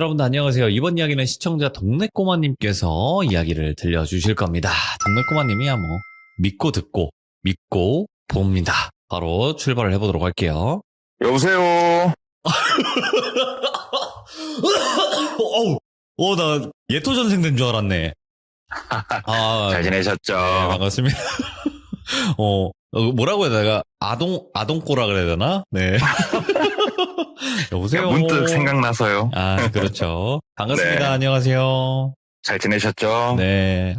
여러분들 안녕하세요. 이번 이야기는 시청자 동네꼬마님께서 이야기를 들려주실 겁니다. 동네꼬마님이야 뭐 믿고 듣고 믿고 봅니다. 바로 출발을 해보도록 할게요. 여보세요. 나 예토전생 된 줄 알았네. 잘 지내셨죠? 네, 반갑습니다. 뭐라고 해야 되나? 아동꼬라 그래야 되나? 네. 여보세요. 문득 생각나서요. 아, 그렇죠. 반갑습니다. 네. 안녕하세요. 잘 지내셨죠? 네.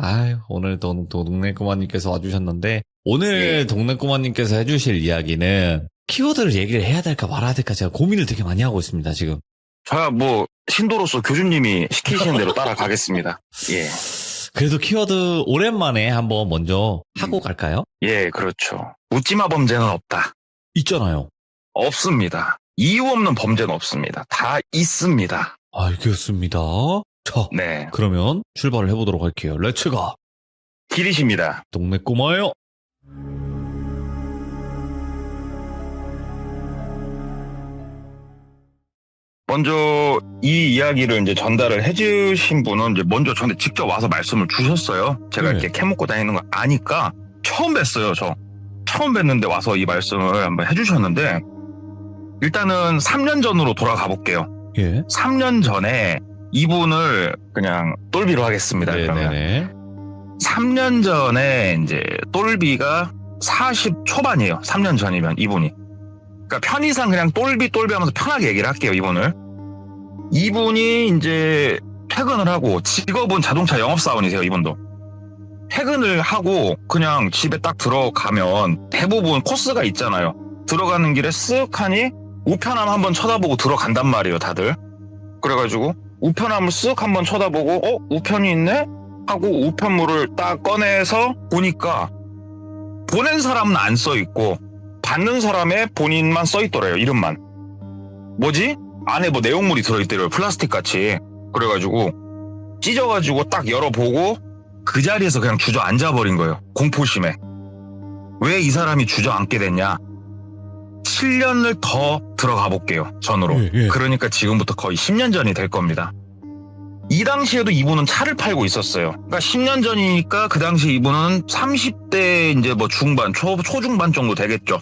오늘 동네꼬마님께서 와주셨는데, 오늘 예. 동네꼬마님께서 해주실 이야기는 키워드를 얘기를 해야 될까 말아야 될까 제가 고민을 되게 많이 하고 있습니다, 지금. 저야 신도로서 교주님이 시키시는 대로 따라가겠습니다. 예. 그래도 키워드 오랜만에 한번 먼저 하고 갈까요? 예, 그렇죠. 묻지마 범죄는 없다. 있잖아요. 없습니다. 이유 없는 범죄는 없습니다. 다 있습니다. 알겠습니다. 자, 네. 그러면 출발을 해보도록 할게요. 렛츠가! 길이십니다. 동네꼬마예요. 먼저 이 이야기를 이제 전달을 해주신 분은 이제 먼저 저한테 직접 와서 말씀을 주셨어요. 제가 네. 이렇게 캐먹고 다니는 거 아니까 처음 뵀어요. 저 처음 뵀는데 와서 이 말씀을 한번 해주셨는데 일단은 3년 전으로 돌아가 볼게요. 예. 3년 전에 이분을 그냥 똘비로 하겠습니다. 그러면 네네네. 3년 전에 이제 똘비가 40 초반이에요. 3년 전이면 이분이. 그러니까 편의상 그냥 똘비 하면서 편하게 얘기를 할게요. 이분이 이제 퇴근을 하고 직업은 자동차 영업사원이세요. 이분도. 퇴근을 하고 그냥 집에 딱 들어가면 대부분 코스가 있잖아요. 들어가는 길에 쓱 하니 우편함 한번 쳐다보고 들어간단 말이에요. 다들. 그래가지고 우편함을 쓱 한번 쳐다보고 우편이 있네? 하고 우편물을 딱 꺼내서 보니까 보낸 사람은 안 써있고 받는 사람의 본인만 써있더래요. 이름만. 뭐지? 안에 뭐 내용물이 들어있더래요. 플라스틱 같이. 그래가지고 찢어가지고 딱 열어보고 그 자리에서 그냥 주저앉아버린 거예요. 공포심에. 왜 이 사람이 주저앉게 됐냐? 7년을 더 들어가 볼게요. 전으로. 예. 그러니까 지금부터 거의 10년 전이 될 겁니다. 이 당시에도 이분은 차를 팔고 있었어요. 그러니까 10년 전이니까 그 당시 이분은 30대 이제 뭐 중반, 초중반 정도 되겠죠.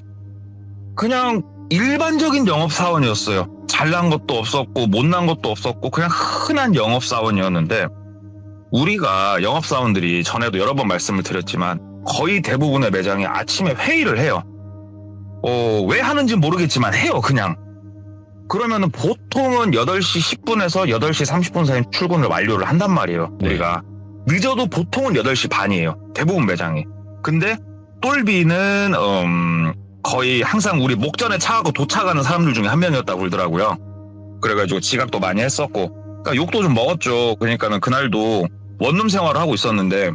그냥 일반적인 영업사원이었어요. 잘난 것도 없었고 못난 것도 없었고 그냥 흔한 영업사원이었는데 우리가 영업사원들이 전에도 여러 번 말씀을 드렸지만 거의 대부분의 매장이 아침에 회의를 해요. 왜 하는지 모르겠지만 해요, 그냥. 그러면은 보통은 8시 10분에서 8시 30분 사이 출근을 완료를 한단 말이에요, 우리가. 늦어도 보통은 8시 반이에요, 대부분 매장이. 근데 똘비는 거의 항상 우리 목전에 차하고 도착하는 사람들 중에 한 명이었다고 그러더라고요. 그래가지고 지각도 많이 했었고 그러니까 욕도 좀 먹었죠. 그러니까는 그날도 원룸 생활을 하고 있었는데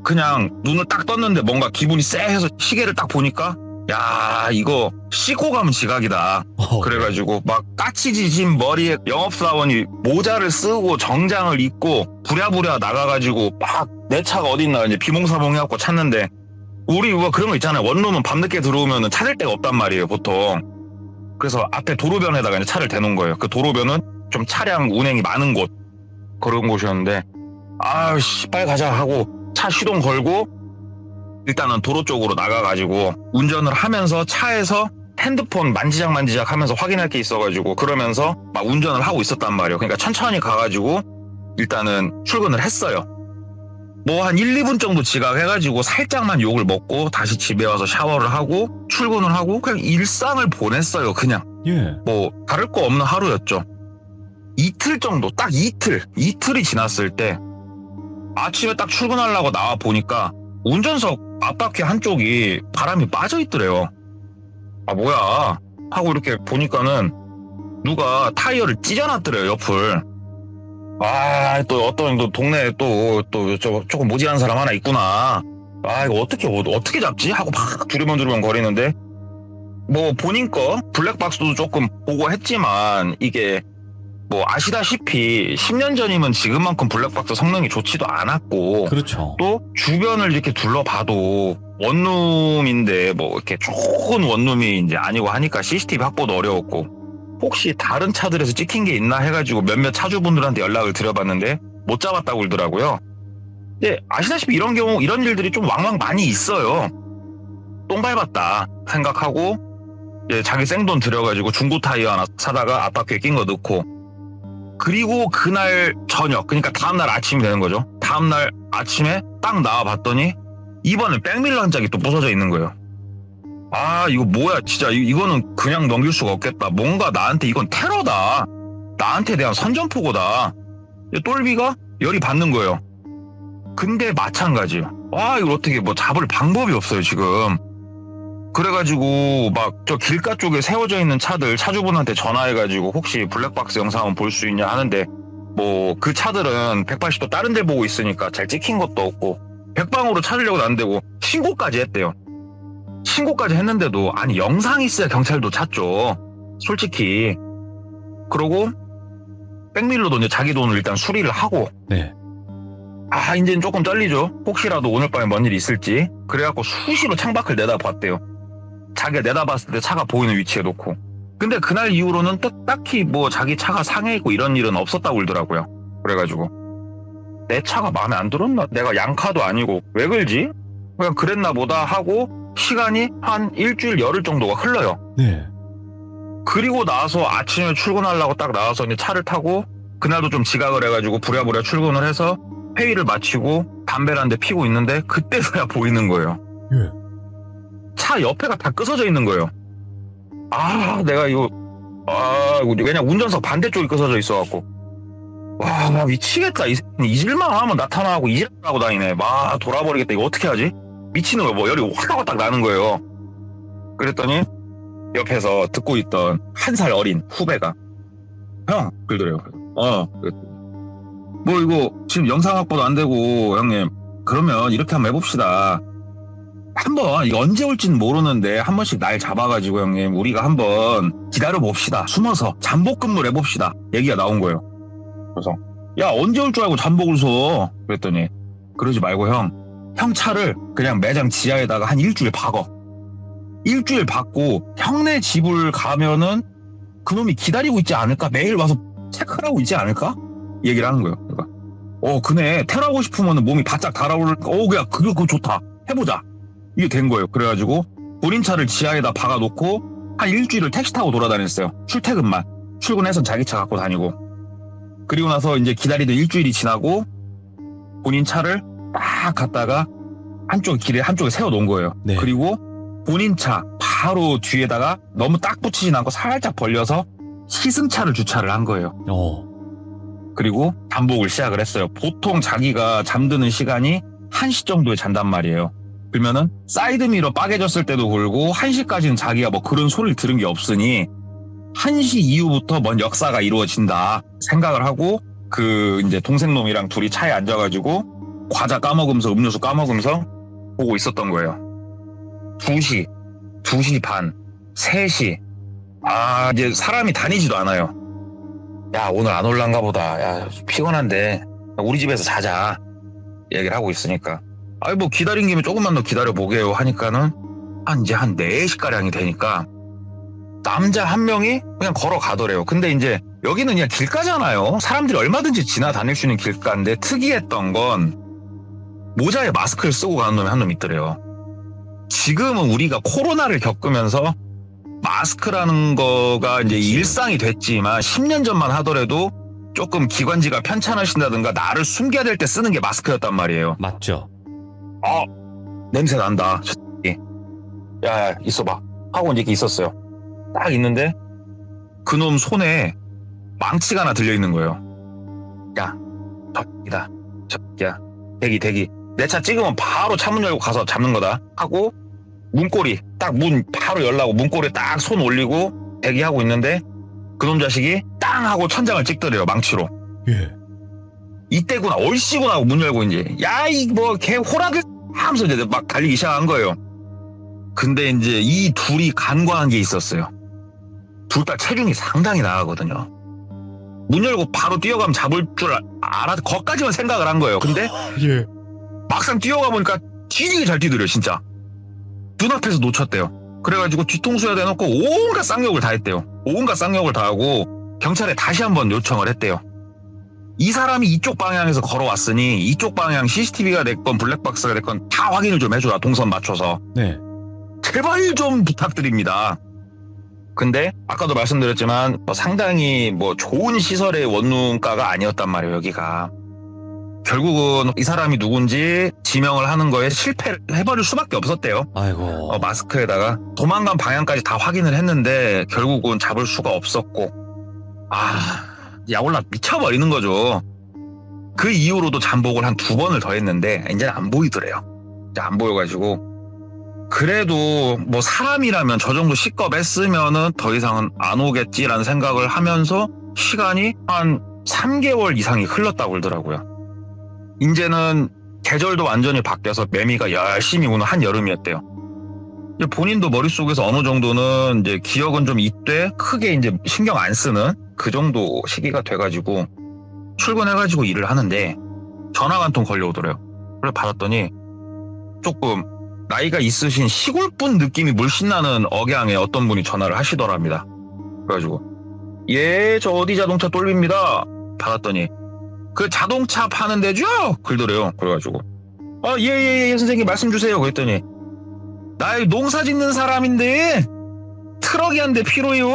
그냥 눈을 딱 떴는데 뭔가 기분이 쎄해서 시계를 딱 보니까 야, 이거 씻고 가면 지각이다. 그래가지고 막 까치지진 머리에 영업사원이 모자를 쓰고 정장을 입고 부랴부랴 나가가지고 막 내 차가 어딨나 이제 비몽사몽 해갖고 찾는데 우리 그런 거 있잖아요. 원룸은 밤늦게 들어오면 찾을 데가 없단 말이에요, 보통. 그래서 앞에 도로변에다가 이제 차를 대놓은 거예요. 그 도로변은 좀 차량 운행이 많은 곳 그런 곳이었는데 아씨 빨리 가자 하고 차 시동 걸고 일단은 도로 쪽으로 나가가지고 운전을 하면서 차에서 핸드폰 만지작 하면서 확인할 게 있어가지고 그러면서 막 운전을 하고 있었단 말이에요. 그러니까 천천히 가가지고 일단은 출근을 했어요. 뭐 한 1, 2분 정도 지각해가지고 살짝만 욕을 먹고 다시 집에 와서 샤워를 하고 출근을 하고 그냥 일상을 보냈어요. 그냥. 예. 뭐 다를 거 없는 하루였죠. 이틀 정도, 딱 이틀이 지났을 때 아침에 딱 출근하려고 나와 보니까 운전석 앞바퀴 한쪽이 바람이 빠져 있더래요. 아 뭐야 하고 이렇게 보니까는 누가 타이어를 찢어놨더래요, 옆을. 또 어떤 동네에 또 조금 모질한 사람 하나 있구나. 이거 어떻게 잡지? 하고 막 두리번 거리는데 뭐 본인 거 블랙박스도 조금 보고 했지만 이게 뭐 아시다시피 10년 전이면 지금만큼 블랙박스 성능이 좋지도 않았고 그렇죠. 또 주변을 이렇게 둘러봐도 원룸인데 뭐 이렇게 좋은 원룸이 이제 아니고 하니까 CCTV 확보도 어려웠고 혹시 다른 차들에서 찍힌 게 있나 해가지고 몇몇 차주분들한테 연락을 드려봤는데 못 잡았다고 그러더라고요. 근데 아시다시피 이런 경우 이런 일들이 좀 왕왕 많이 있어요. 똥 밟았다 생각하고 자기 생돈 들여가지고 중고 타이어 하나 사다가 앞바퀴에 낀 거 넣고, 그리고 그날 저녁, 그러니까 다음날 아침이 되는 거죠. 다음날 아침에 딱 나와봤더니 이번엔 백밀러 한 짝이 또 부서져 있는 거예요. 아, 이거 뭐야 진짜. 이거는 그냥 넘길 수가 없겠다. 뭔가 나한테 이건 테러다. 나한테 대한 선전포고다. 똘비가 열이 받는 거예요. 근데 마찬가지예요. 와, 이걸 어떻게 뭐 잡을 방법이 없어요 지금. 그래가지고 막 저 길가 쪽에 세워져 있는 차들 차주분한테 전화해가지고 혹시 블랙박스 영상 한번 볼 수 있냐 하는데, 뭐 그 차들은 180도 다른 데 보고 있으니까 잘 찍힌 것도 없고 백방으로 찾으려고 안 되고 신고까지 했대요. 신고까지 했는데도 아니 영상이 있어야 경찰도 찾죠 솔직히. 그러고 백밀러도 이제 자기 돈을 일단 수리를 하고, 네. 아 이제는 조금 떨리죠. 혹시라도 오늘 밤에 뭔 일이 있을지. 그래갖고 수시로 창밖을 내다봤대요. 자기가 내다봤을 때 차가 보이는 위치에 놓고. 근데 그날 이후로는 딱히 뭐 자기 차가 상해있고 이런 일은 없었다고 그러더라고요. 그래가지고 내 차가 마음에 안 들었나? 내가 양카도 아니고 왜 그러지? 그냥 그랬나 보다 하고 시간이 한 일주일 열흘 정도가 흘러요. 네. 그리고 나서 아침에 출근하려고 딱 나와서 이제 차를 타고, 그날도 좀 지각을 해가지고 부랴부랴 출근을 해서 회의를 마치고 담배를 한 대 피고 있는데 그때서야 보이는 거예요. 예. 차 옆에가 다 끄서져 있는 거예요. 아, 내가 이거 왜냐 운전석 반대쪽이 끄서져 있어갖고, 와 미치겠다. 잊을만 하면 나타나고 잊으라고 다니네. 막 돌아버리겠다. 이거 어떻게 하지? 미치는 거예요. 뭐 열이 확 나는 거예요. 그랬더니 옆에서 듣고 있던 1살 어린 후배가 형 그러더래요. 뭐 이거 지금 영상 확보도 안 되고 형님 그러면 이렇게 한번 해봅시다. 한번 이거 언제 올지는 모르는데 한 번씩 날 잡아가지고 형님 우리가 한번 기다려봅시다. 숨어서 잠복근무를 해봅시다. 얘기가 나온 거예요. 그래서 야 언제 올 줄 알고 잠복을 서? 그랬더니 그러지 말고 형 차를 그냥 매장 지하에다가 한 일주일 박어. 일주일 받고 형네 집을 가면은 그놈이 기다리고 있지 않을까? 매일 와서 체크를 하고 있지 않을까? 얘기를 하는 거예요. 그러니까 그네 테러하고 싶으면 몸이 바짝 달아오르니까 그냥 그거 좋다. 해보자. 이게 된 거예요. 그래가지고 본인 차를 지하에다 박아놓고 한 일주일을 택시 타고 돌아다녔어요. 출퇴근만. 출근해서 자기 차 갖고 다니고. 그리고 나서 이제 기다리던 일주일이 지나고 본인 차를 딱 갔다가 길에 한쪽에 세워놓은 거예요. 네. 그리고 본인 차 바로 뒤에다가 너무 딱 붙이진 않고 살짝 벌려서 시승차를 주차를 한 거예요. 그리고 잠복을 시작을 했어요. 보통 자기가 잠드는 시간이 1시 정도에 잔단 말이에요. 그러면은 사이드미러 빠개졌을 때도 그러고 1시까지는 자기가 뭐 그런 소리를 들은 게 없으니 1시 이후부터 뭔 역사가 이루어진다 생각을 하고 그 이제 동생놈이랑 둘이 차에 앉아가지고 과자 까먹으면서 음료수 까먹으면서 보고 있었던 거예요. 2시, 2시 반, 3시. 아, 이제 사람이 다니지도 않아요. 야, 오늘 안 올란가 보다. 야, 피곤한데 우리 집에서 자자. 얘기를 하고 있으니까. 아이, 뭐 기다린 김에 조금만 더 기다려보게요 하니까는 이제 한 4시가량이 되니까 남자 한 명이 그냥 걸어가더래요. 근데 이제 여기는 그냥 길가잖아요. 사람들이 얼마든지 지나다닐 수 있는 길가인데 특이했던 건 모자에 마스크를 쓰고 가는 놈이 한 놈 있더래요. 지금은 우리가 코로나를 겪으면서 마스크라는 거가 이제 일상이 됐지만 10년 전만 하더라도 조금 기관지가 편찮으신다든가 나를 숨겨야 될 때 쓰는 게 마스크였단 말이에요. 맞죠. 냄새 난다. 야, 있어봐. 하고 이제 있었어요. 딱 있는데 그놈 손에 망치가 하나 들려있는 거예요. 야, 저기다. 저기야. 대기. 내 차 찍으면 바로 차문 열고 가서 잡는 거다. 하고 문고리 딱 문 바로 열라고 문고리에 딱 손 올리고 대기하고 있는데 그놈 자식이 땅 하고 천장을 찍더래요. 망치로. 예. 이때구나 얼씨구나 하고 문 열고 이제 야 이 뭐 개 호락을 하면서 이제 막 달리기 시작한 거예요. 근데 이제 이 둘이 간과한 게 있었어요. 둘 다 체중이 상당히 나가거든요. 문 열고 바로 뛰어가면 잡을 줄 알아서 거기까지만 생각을 한 거예요. 근데 막상 뛰어가 보니까 뒤지게 잘 뛰더래요. 진짜 눈앞에서 놓쳤대요. 그래가지고 뒤통수에 대놓고 온갖 쌍욕을 다 했대요. 온갖 쌍욕을 다 하고 경찰에 다시 한번 요청을 했대요. 이 사람이 이쪽 방향에서 걸어왔으니 이쪽 방향 CCTV가 됐건 블랙박스가 됐건 다 확인을 좀 해줘라. 동선 맞춰서. 네. 제발 좀 부탁드립니다. 근데 아까도 말씀드렸지만 상당히 좋은 시설의 원룸가가 아니었단 말이에요. 여기가. 결국은 이 사람이 누군지 지명을 하는 거에 실패를 해버릴 수밖에 없었대요. 아이고. 마스크에다가 도망간 방향까지 다 확인을 했는데 결국은 잡을 수가 없었고 야올라 미쳐버리는 거죠. 그 이후로도 잠복을 한 2번을 더 했는데 이제는 안 보이더래요. 이제 안 보여가지고 그래도 사람이라면 저 정도 시겁했으면은 더 이상은 안 오겠지라는 생각을 하면서 시간이 한 3개월 이상이 흘렀다고 그러더라고요. 이제는 계절도 완전히 바뀌어서 매미가 열심히 우는 한여름이었대요. 이제 본인도 머릿속에서 어느 정도는 이제 기억은 좀 있되 크게 이제 신경 안 쓰는 그 정도 시기가 돼가지고 출근해가지고 일을 하는데 전화가 한 통 걸려오더래요. 그래서 받았더니 조금 나이가 있으신 시골분 느낌이 물씬 나는 억양의 어떤 분이 전화를 하시더랍니다. 그래가지고 예, 저 어디 자동차 똘비입니다. 받았더니 그 자동차 파는 데죠? 그러더래요. 그래가지고 예, 선생님 말씀 주세요. 그랬더니 나 농사 짓는 사람인데 트럭이 한 대 필요해요.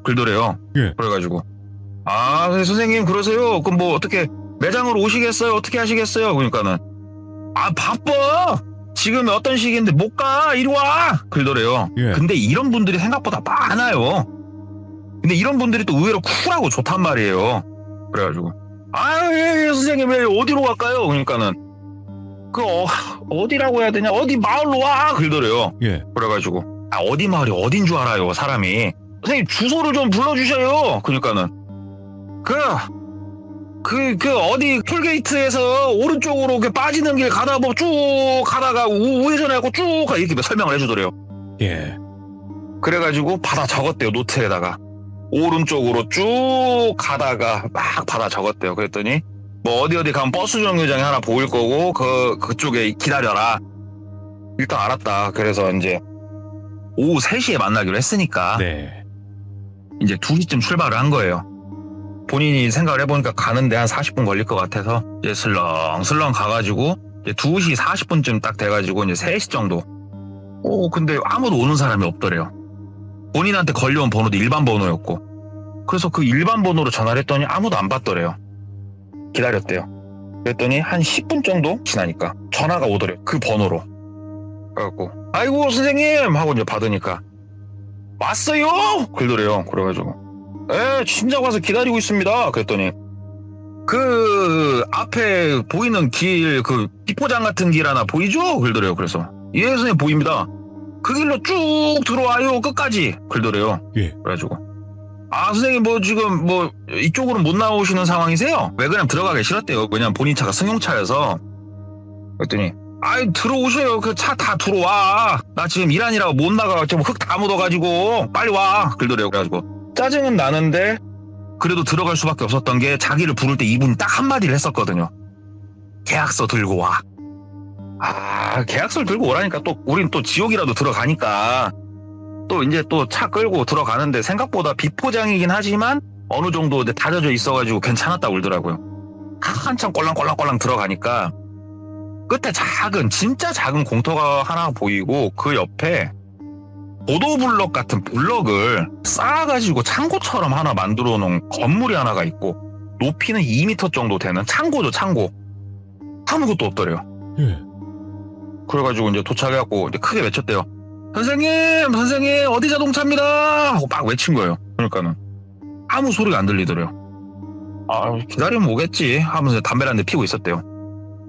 그러더래요. 예. 그래가지고 선생님 그러세요? 그럼 어떻게 매장으로 오시겠어요? 어떻게 하시겠어요? 그러니까는 바빠. 지금 어떤 시기인데 못 가. 이리 와. 그러더래요. 예. 근데 이런 분들이 생각보다 많아요. 근데 이런 분들이 또 의외로 쿨하고 좋단 말이에요. 그래가지고 예, 선생님 왜 어디로 갈까요? 그러니까는 어디라고 해야 되냐? 어디 마을로 와. 그러더래요. 예. 그래가지고 어디 마을이 어딘 줄 알아요, 사람이. 선생님 주소를 좀 불러주셔요. 그러니까는 어디 톨게이트에서 오른쪽으로 빠지는 길 가다 쭉 가다가 우회전하고 쭉 이렇게 설명을 해주더래요. 예. 그래가지고 받아 적었대요. 노트에다가 오른쪽으로 쭉 가다가 막 받아 적었대요. 그랬더니 어디 가면 버스 정류장이 하나 보일 거고 그쪽에 기다려라. 일단 알았다. 그래서 이제 오후 3시에 만나기로 했으니까 네. 이제 2시쯤 출발을 한 거예요. 본인이 생각을 해보니까 가는데 한 40분 걸릴 것 같아서 이제 슬렁슬렁 가가지고 이제 2시 40분쯤 딱 돼가지고 이제 3시 정도. 근데 아무도 오는 사람이 없더래요. 본인한테 걸려온 번호도 일반 번호였고. 그래서 그 일반 번호로 전화를 했더니 아무도 안 받더래요. 기다렸대요. 그랬더니 한 10분 정도 지나니까 전화가 오더래요. 그 번호로. 그래갖고 아이고 선생님 하고 이제 받으니까 왔어요? 그러더래요. 그래가지고 진작 와서 기다리고 있습니다. 그랬더니 그 앞에 보이는 길, 비포장 같은 길 하나 보이죠? 그러더래요. 그래서 예 선생님 보입니다. 그 길로 쭉 들어와요. 끝까지. 그러더래요. 예. 그래가지고 선생님 지금 이쪽으로 못 나오시는 상황이세요? 왜 그냥 들어가기 싫었대요. 왜냐면 본인 차가 승용차여서. 그랬더니 들어오셔요. 그 차 다 들어와. 나 지금 일하느라고 못 나가. 지금 흙 다 묻어가지고 빨리 와. 그러더래요. 그래가지고 짜증은 나는데 그래도 들어갈 수밖에 없었던 게 자기를 부를 때 이분이 딱 한마디를 했었거든요. 계약서 들고 와. 계약서를 들고 오라니까 또 우린 또 지옥이라도 들어가니까 또 이제 또 차 끌고 들어가는데 생각보다 비포장이긴 하지만 어느 정도 다져져 있어가지고 괜찮았다고 그러더라고요. 한참 꼴랑꼴랑꼴랑 들어가니까 끝에 진짜 작은 공터가 하나 보이고 그 옆에 보도블럭 같은 블럭을 쌓아가지고 창고처럼 하나 만들어 놓은 건물이 하나가 있고 높이는 2m 정도 되는 창고죠, 창고. 아무것도 없더래요. 예. 그래가지고 이제 도착해갖고 이제 크게 외쳤대요. 선생님 어디 자동차입니다 하고 막 외친 거예요. 그러니까는 아무 소리가 안 들리더래요. 기다리면 오겠지 하면서 담배를 한 대 피고 있었대요.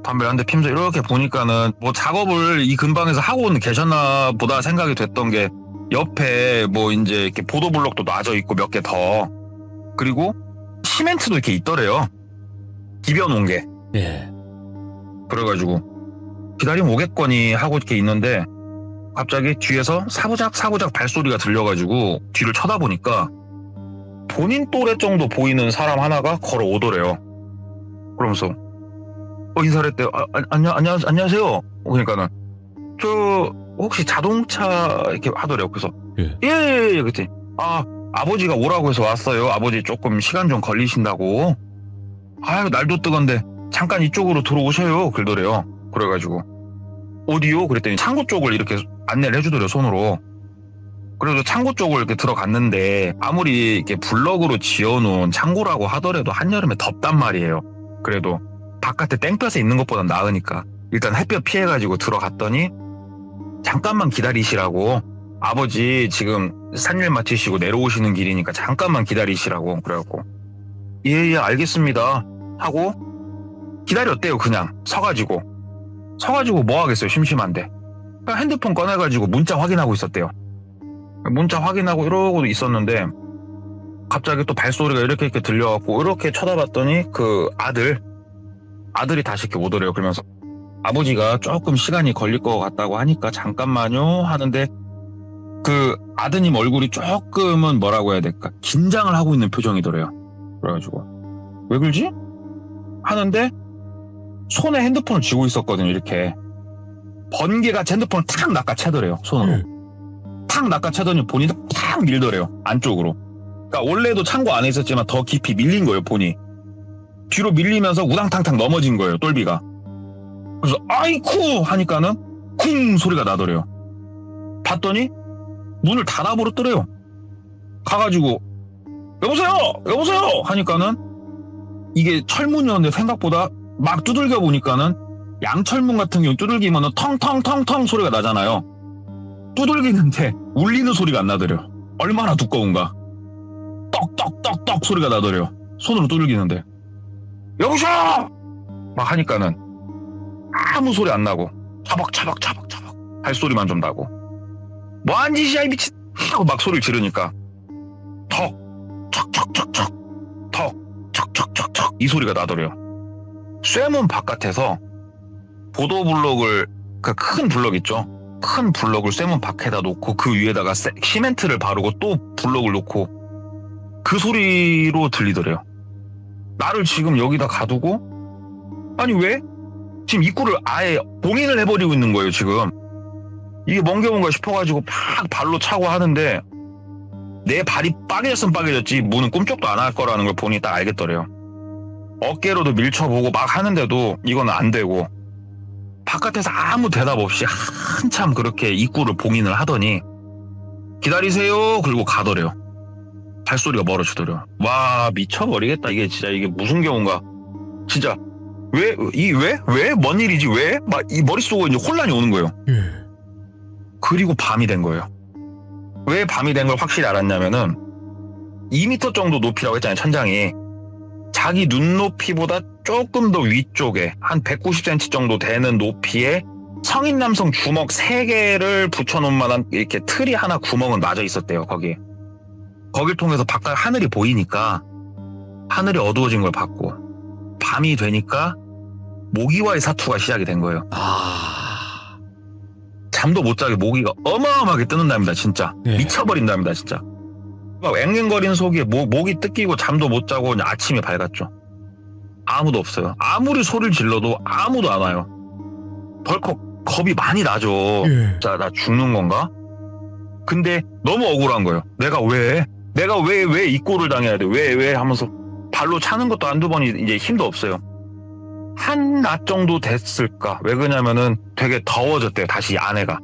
담배를 한 대 피면서 이렇게 보니까는 작업을 이 근방에서 하고 계셨나 보다 생각이 됐던 게 옆에 이제 이렇게 보도블럭도 놔져 있고 몇 개 더. 그리고 시멘트도 이렇게 있더래요. 디벼놓은 게. 예. 그래가지고 기다리면 오겠거니 하고 이렇게 있는데 갑자기 뒤에서 사부작 발소리가 들려가지고 뒤를 쳐다보니까 본인 또래 정도 보이는 사람 하나가 걸어오더래요. 그러면서 인사를 했대요. 안녕하세요. 그러니까는 혹시 자동차 이렇게 하더래요. 그래서 예. 예. 그랬더니 아버지가 오라고 해서 왔어요. 아버지 조금 시간 좀 걸리신다고. 아유 날도 뜨건데 잠깐 이쪽으로 들어오셔요. 그러더래요. 그래가지고 어디요? 그랬더니 창고 쪽을 이렇게 안내를 해주더래요. 손으로. 그래서 창고 쪽을 이렇게 들어갔는데 아무리 이렇게 블럭으로 지어놓은 창고라고 하더라도 한여름에 덥단 말이에요. 그래도 바깥에 땡볕에 있는 것보단 나으니까 일단 햇볕 피해가지고 들어갔더니 잠깐만 기다리시라고, 아버지 지금 산일 마치시고 내려오시는 길이니까 잠깐만 기다리시라고. 그래갖고 예 알겠습니다 하고 기다렸대요. 그냥 서가지고 뭐 하겠어요. 심심한데. 그냥 핸드폰 꺼내가지고 문자 확인하고 있었대요. 문자 확인하고 이러고 있었는데 갑자기 또 발소리가 이렇게 들려갖고 이렇게 쳐다봤더니 그 아들이 다시 이렇게 오더래요. 그러면서 아버지가 조금 시간이 걸릴 것 같다고 하니까 잠깐만요 하는데 그 아드님 얼굴이 조금은 뭐라고 해야 될까, 긴장을 하고 있는 표정이더래요. 그래가지고 왜 그러지? 하는데 손에 핸드폰을 쥐고 있었거든요. 이렇게 번개같이 핸드폰을 탁 낚아채더래요. 손으로. 탁 낚아채더니 본이 탁 밀더래요. 안쪽으로. 그러니까 원래도 창고 안에 있었지만 더 깊이 밀린 거예요. 본이 뒤로 밀리면서 우당탕탕 넘어진 거예요. 똘비가. 그래서 아이쿠 하니까는 쿵 소리가 나더래요. 봤더니 문을 닫아버렸더래요. 가가지고 여보세요 하니까는 이게 철문이었는데 생각보다 막 두들겨 보니까는 양철문 같은 경우 두들기면은 텅텅텅텅 소리가 나잖아요. 두들기는데 울리는 소리가 안 나더래요. 얼마나 두꺼운가. 떡떡떡떡 소리가 나더래요. 손으로 두들기는데. 여보세요 막 하니까는 아무 소리 안 나고 차박차박 발소리만 좀 나고, 뭐한 짓이야 이 미친 하고 막 소리를 지르니까 턱 척척척척 턱 척척척척 이 소리가 나더래요. 쇠문 바깥에서 보도블록을, 그 큰 블록 있죠, 큰 블록을 쇠문 밖에다 놓고 그 위에다가 시멘트를 바르고 또 블록을 놓고 그 소리로 들리더래요. 나를 지금 여기다 가두고, 아니 왜? 지금 입구를 아예 봉인을 해버리고 있는 거예요. 지금 이게 뭔가 싶어가지고 막 발로 차고 하는데 내 발이 빠개졌으면 빠개졌지 문은 꿈쩍도 안 할 거라는 걸 보니 딱 알겠더래요. 어깨로도 밀쳐보고 막 하는데도 이건 안 되고, 바깥에서 아무 대답 없이 한참 그렇게 입구를 봉인을 하더니 기다리세요 그리고 가더래요. 발소리가 멀어지더래요. 와 미쳐버리겠다. 이게 진짜 이게 무슨 경우인가. 진짜 왜? 뭔 일이지? 왜? 막 이 머릿속에 이제 혼란이 오는 거예요. 그리고 밤이 된 거예요. 왜 밤이 된 걸 확실히 알았냐면은 2m 정도 높이라고 했잖아요. 천장이. 자기 눈높이보다 조금 더 위쪽에 한 190cm 정도 되는 높이에 성인 남성 주먹 3개를 붙여놓은 만한 이렇게 틀이 하나 구멍은 맞아 있었대요. 거기에. 거길 통해서 바깥 하늘이 보이니까 하늘이 어두워진 걸 봤고, 밤이 되니까 모기와의 사투가 시작이 된 거예요. 잠도 못 자게 모기가 어마어마하게 뜨는답니다. 진짜. 네. 미쳐버린답니다. 진짜. 막 앵앵거리는 속에 목이 뜯기고 잠도 못 자고 아침이 밝았죠. 아무도 없어요. 아무리 소리를 질러도 아무도 안 와요. 덜컥 겁이 많이 나죠. 자, 나 죽는 건가? 근데 너무 억울한 거예요. 내가 왜 이 꼴을 당해야 돼? 왜 하면서 발로 차는 것도 한두 번이 이제 힘도 없어요. 한낮 정도 됐을까? 왜 그러냐면은 되게 더워졌대요. 다시 안에가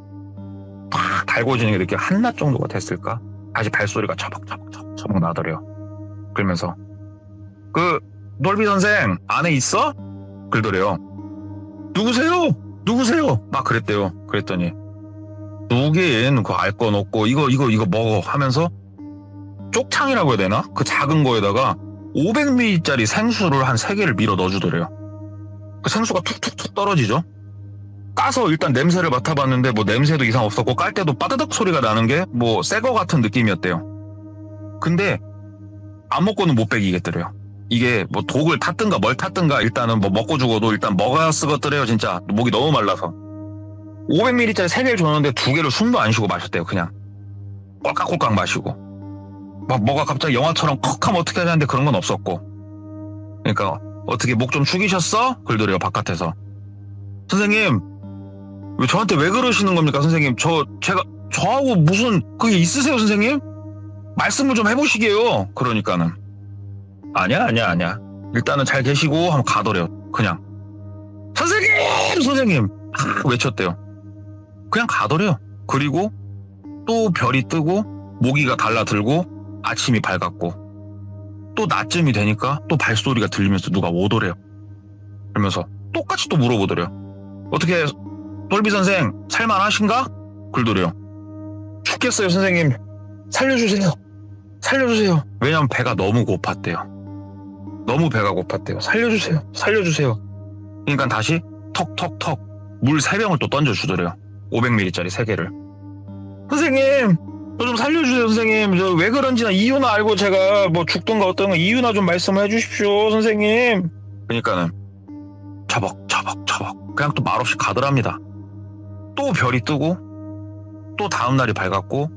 탁 달궈지는 게 느껴. 한낮 정도가 됐을까? 다시 발소리가 처벅처벅 나더래요. 그러면서 그 돌비 선생 안에 있어? 그러더래요. 누구세요? 막 그랬대요. 그랬더니 누구긴 그거 알 건 없고 이거 먹어 하면서 쪽창이라고 해야 되나? 그 작은 거에다가 500ml짜리 생수를 한 3개를 밀어 넣어주더래요. 그 생수가 툭툭툭 떨어지죠. 까서 일단 냄새를 맡아봤는데 뭐 냄새도 이상 없었고 깔 때도 빠드득 소리가 나는 게 뭐 새 거 같은 느낌이었대요. 근데 안 먹고는 못 배기겠더래요. 이게 뭐 독을 탔든가 뭘 탔든가 일단은 뭐 먹고 죽어도 일단 먹어야 쓰겠더래요. 진짜 목이 너무 말라서 500ml짜리 3개를 줬는데 2개를 숨도 안 쉬고 마셨대요. 그냥 꼴깍꼴깍 마시고 막 뭐가 갑자기 영화처럼 컥 하면 어떻게 하냐는데 그런 건 없었고, 그러니까 어떻게 목 좀 축이셨어? 그러더래요. 바깥에서. 선생님 저한테 왜 그러시는 겁니까, 선생님? 저하고 무슨 그게 있으세요, 선생님? 말씀을 좀 해보시게요. 그러니까는. 아니야. 일단은 잘 계시고 하면 가더래요. 그냥. 선생님! 외쳤대요. 그냥 가더래요. 그리고 또 별이 뜨고 모기가 달라들고 아침이 밝았고 또 낮쯤이 되니까 또 발소리가 들리면서 누가 오더래요. 그러면서 똑같이 또 물어보더래요. 어떻게 똘비 선생 살만하신가? 그러더래요. 죽겠어요, 선생님. 살려주세요. 왜냐면 배가 너무 고팠대요. 너무 배가 고팠대요. 살려주세요. 그러니까 다시 턱 물 3병을 또 던져주더래요. 500ml짜리 3개를. 선생님, 저 좀 살려주세요, 선생님. 저 왜 그런지나 이유나 알고 제가 뭐 죽든가 어떤가 이유나 좀 말씀해 주십시오, 선생님. 그러니까는 처벅 그냥 또 말없이 가더랍니다. 또 별이 뜨고 또 다음날이 밝았고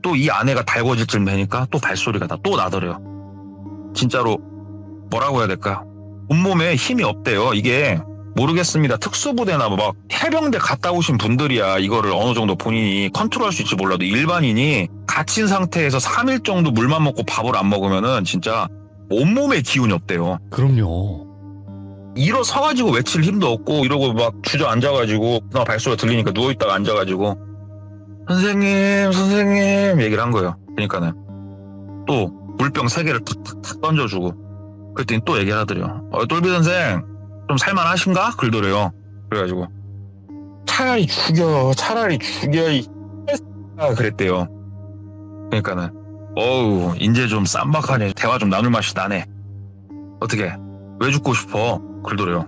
또 이 아내가 달궈질 쯤 되니까 또 발소리가 또 나더래요. 진짜로 뭐라고 해야 될까? 온몸에 힘이 없대요. 이게 모르겠습니다. 특수부대나 막 해병대 갔다 오신 분들이야 이거를 어느 정도 본인이 컨트롤할 수 있지 몰라도 일반인이 갇힌 상태에서 3일 정도 물만 먹고 밥을 안 먹으면은 진짜 온몸에 기운이 없대요. 그럼요. 일어서가지고 외칠 힘도 없고 이러고 막 주저앉아가지고 그나마 발소리가 들리니까 누워있다가 앉아가지고 선생님 얘기를 한 거예요. 그러니까는 또 물병 3개를 탁탁탁 던져주고 그랬더니 또 얘기를 하더래요. 똘비 선생 좀 살만하신가? 그러더래요. 그래가지고 차라리 죽여 그랬대요. 그러니까는 이제 좀 쌈박하네. 대화 좀 나눌 맛이 나네. 어떻게 왜 죽고 싶어? 그러더래요.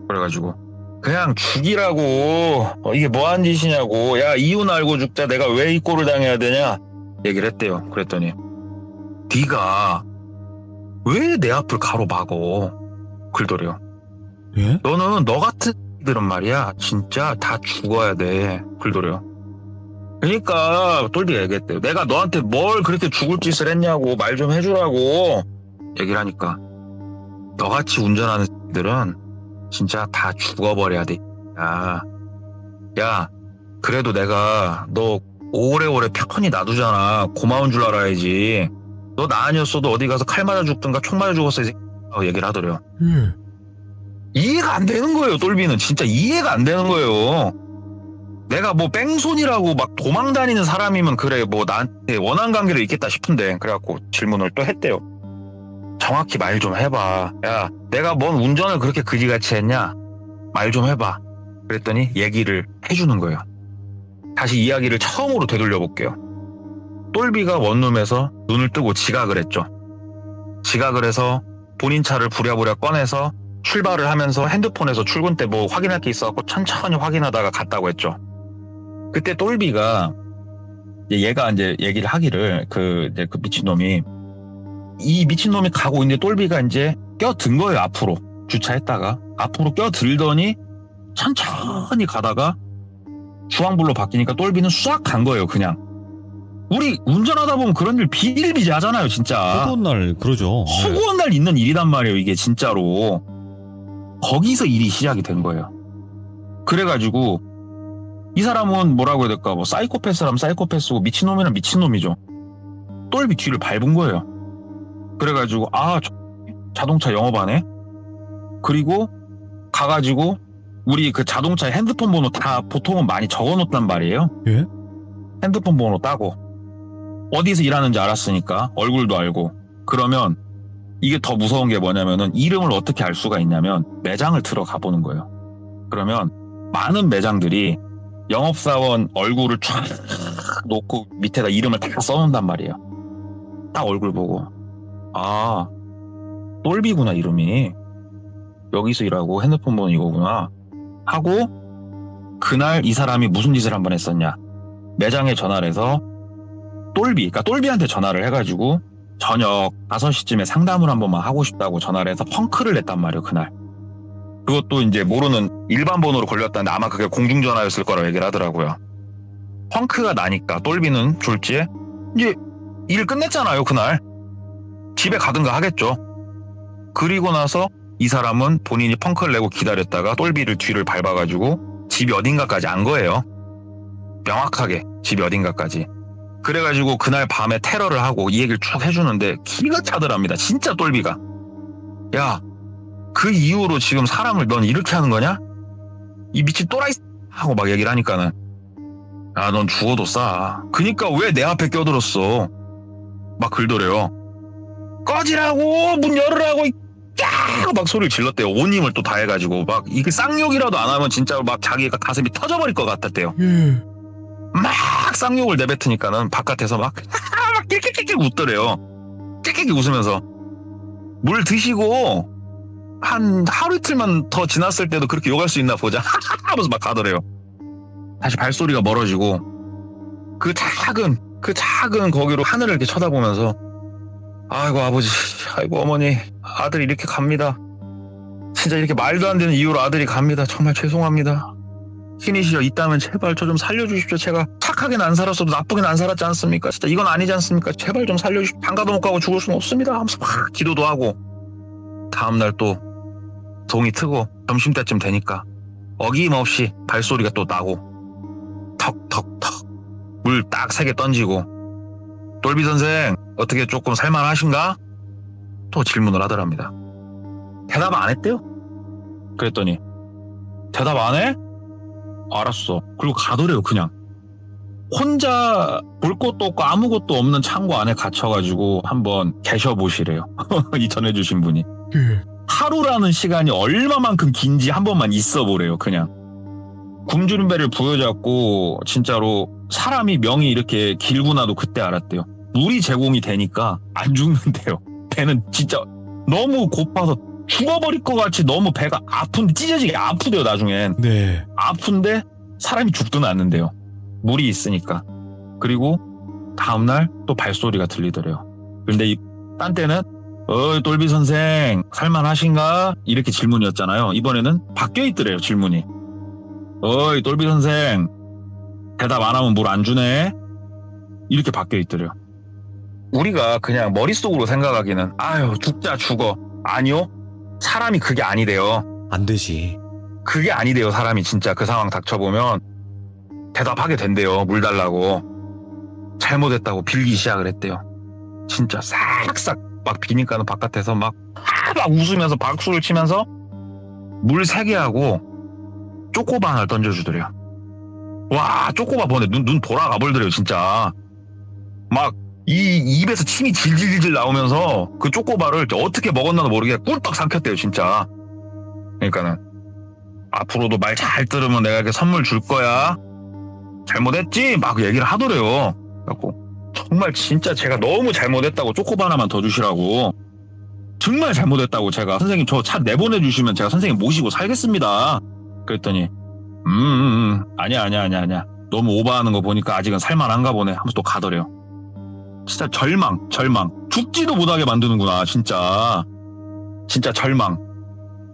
그래가지고 그냥 죽이라고. 이게 뭐한 짓이냐고. 야, 이유는 알고 죽자. 내가 왜 이 꼴을 당해야 되냐? 얘기를 했대요. 그랬더니 네가 왜 내 앞을 가로막어? 그러더래요. 예? 너는 너 같은 들은 말이야 진짜 다 죽어야 돼. 그러더래요. 그러니까 똘비가 얘기했대요. 내가 너한테 뭘 그렇게 죽을 짓을 했냐고 말 좀 해주라고 얘기를 하니까 너같이 운전하는 들은 진짜 다 죽어버려야 돼. 야, 그래도 내가 너 오래오래 편히 놔두잖아. 고마운 줄 알아야지. 너 나 아니었어도 어디 가서 칼 맞아 죽든가 총 맞아 죽었어 얘기를 하더래요. 이해가 안 되는 거예요. 똘비는 진짜 이해가 안 되는 거예요. 내가 뭐 뺑소니라고 막 도망 다니는 사람이면 그래 뭐 나한테 원한 관계로 있겠다 싶은데 그래갖고 질문을 또 했대요. 정확히 말 좀 해봐. 야, 내가 뭔 운전을 그렇게 그지같이 했냐? 말 좀 해봐. 그랬더니 얘기를 해주는 거예요. 다시 이야기를 처음으로 되돌려 볼게요. 똘비가 원룸에서 눈을 뜨고 지각을 했죠. 지각을 해서 본인 차를 부랴부랴 꺼내서 출발을 하면서 핸드폰에서 출근 때 뭐 확인할 게 있어갖고 천천히 확인하다가 갔다고 했죠. 그때 똘비가 얘가 이제 얘기를 하기를 그 미친놈이 이 미친놈이 가고 있는데 똘비가 이제 껴든 거예요. 앞으로 주차했다가 앞으로 껴들더니 천천히 가다가 주황불로 바뀌니까 똘비는 싹 간 거예요. 그냥 우리 운전하다 보면 그런 일 비일비재하잖아요. 진짜 허구한 날 그러죠. 허구한 날 있는 일이란 말이에요. 이게 진짜로 거기서 일이 시작이 된 거예요. 그래가지고 이 사람은 뭐라고 해야 될까 뭐 사이코패스라면 사이코패스고 미친놈이란 미친놈이죠. 똘비 뒤를 밟은 거예요. 그래가지고 자동차 영업하네. 그리고 가가지고 우리 그 자동차에 핸드폰 번호 다 보통은 많이 적어놓단 말이에요. 예? 핸드폰 번호 따고 어디서 일하는지 알았으니까 얼굴도 알고. 그러면 이게 더 무서운 게 뭐냐면은 이름을 어떻게 알 수가 있냐면 매장을 들어가 보는 거예요. 그러면 많은 매장들이 영업사원 얼굴을 쫙 놓고 밑에다 이름을 다 써놓는단 말이에요. 딱 얼굴 보고 똘비구나 이름이. 여기서 일하고 핸드폰 번호 이거구나 하고 그날 이 사람이 무슨 짓을 한번 했었냐. 매장에 전화를 해서 그러니까 똘비한테 전화를 해가지고 저녁 5시쯤에 상담을 한 번만 하고 싶다고 전화를 해서 펑크를 냈단 말이에요. 그날. 그것도 이제 모르는 일반 번호로 걸렸다는데 아마 그게 공중전화였을 거라고 얘기를 하더라고요. 펑크가 나니까 똘비는 졸지에 이제 일 끝냈잖아요. 그날. 집에 가든가 하겠죠. 그리고 나서 이 사람은 본인이 펑크를 내고 기다렸다가 똘비를 뒤를 밟아가지고 집이 어딘가까지 안 거예요. 명확하게 집이 어딘가까지. 그래가지고 그날 밤에 테러를 하고 이 얘기를 쭉 해주는데 기가 차더랍니다. 진짜 똘비가. 야, 그 이후로 지금 사람을 넌 이렇게 하는 거냐? 이 미친 또라이 하고 막 얘기를 하니까는 야, 넌 죽어도 싸. 그니까 왜 내 앞에 껴들었어? 막 글더래요. 꺼지라고 문 열으라고 막 소리를 질렀대요. 온 힘을 또 다해가지고 막 이게 쌍욕이라도 안 하면 진짜 막 자기가 가슴이 터져버릴 것 같았대요. 막 쌍욕을 내뱉으니까는 바깥에서 막 낄낄낄낄 웃더래요. 낄낄낄 웃으면서 물 드시고 한 하루 이틀만 더 지났을 때도 그렇게 욕할 수 있나 보자 하면서 막 가더래요. 다시 발소리가 멀어지고 그 작은 거기로 하늘을 이렇게 쳐다보면서 아이고 아버지, 아이고 어머니, 아들이 이렇게 갑니다. 진짜 이렇게 말도 안 되는 이유로 아들이 갑니다. 정말 죄송합니다. 신이시여 있다면 제발 저 좀 살려주십시오. 제가 착하게는 안 살았어도 나쁘게는 안 살았지 않습니까? 진짜 이건 아니지 않습니까? 제발 좀 살려주십시오. 장가도 못 가고 죽을 수는 없습니다. 하면서 막 기도도 하고 다음날 또 동이 트고 점심때쯤 되니까 어김없이 발소리가 또 나고 턱턱턱 물 딱 3개 던지고 똘비 선생 어떻게 조금 살만하신가? 또 질문을 하더랍니다. 대답 안 했대요. 그랬더니 대답 안 해? 알았어. 그리고 가더래요. 그냥 혼자 볼 것도 없고 아무것도 없는 창고 안에 갇혀가지고 한번 계셔보시래요. 이 전해주신 분이. 하루라는 시간이 얼마만큼 긴지 한 번만 있어보래요. 그냥 굶주린 배를 부여잡고 진짜로 사람이 명이 이렇게 길구나도 그때 알았대요. 물이 제공이 되니까 안 죽는데요. 배는 진짜 너무 고파서 죽어버릴 것 같이 너무 배가 아픈데 찢어지게 아프대요. 나중엔. 네. 아픈데 사람이 죽지는 않는데요. 물이 있으니까. 그리고 다음날 또 발소리가 들리더래요. 근데 딴 때는 어이 똘비 선생 살만하신가? 이렇게 질문이었잖아요. 이번에는 바뀌어 있더래요. 질문이. 어이 똘비 선생 대답 안 하면 물 안 주네? 이렇게 바뀌어 있더래요. 우리가 그냥 머릿속으로 생각하기는 아유 죽자 죽어. 아니요. 사람이 그게 아니래요. 안 되지. 그게 아니래요. 사람이 진짜 그 상황 닥쳐보면 대답하게 된대요. 물 달라고. 잘못했다고 빌기 시작을 했대요. 진짜 싹싹 막 비니까는 바깥에서 막 웃으면서 박수를 치면서 물 3개 하고 쪼꼬바 하나를 던져주더래요. 와 쪼꼬바 보네. 눈 돌아가 버리더래요. 진짜 막 이 입에서 침이 질질질 나오면서 그 쪼꼬바를 어떻게 먹었나도 모르게 꿀떡 삼켰대요. 진짜. 그러니까는 앞으로도 말 잘 들으면 내가 이렇게 선물 줄 거야. 잘못했지? 막 얘기를 하더래요. 그래갖고 정말 진짜 제가 너무 잘못했다고 쪼꼬바 하나만 더 주시라고. 정말 잘못했다고 제가 선생님 저 차 내보내주시면 제가 선생님 모시고 살겠습니다. 그랬더니 아니야. 너무 오버하는 거 보니까 아직은 살만한가 보네 하면서 또 가더래요. 진짜 절망. 죽지도 못하게 만드는구나. 진짜 절망.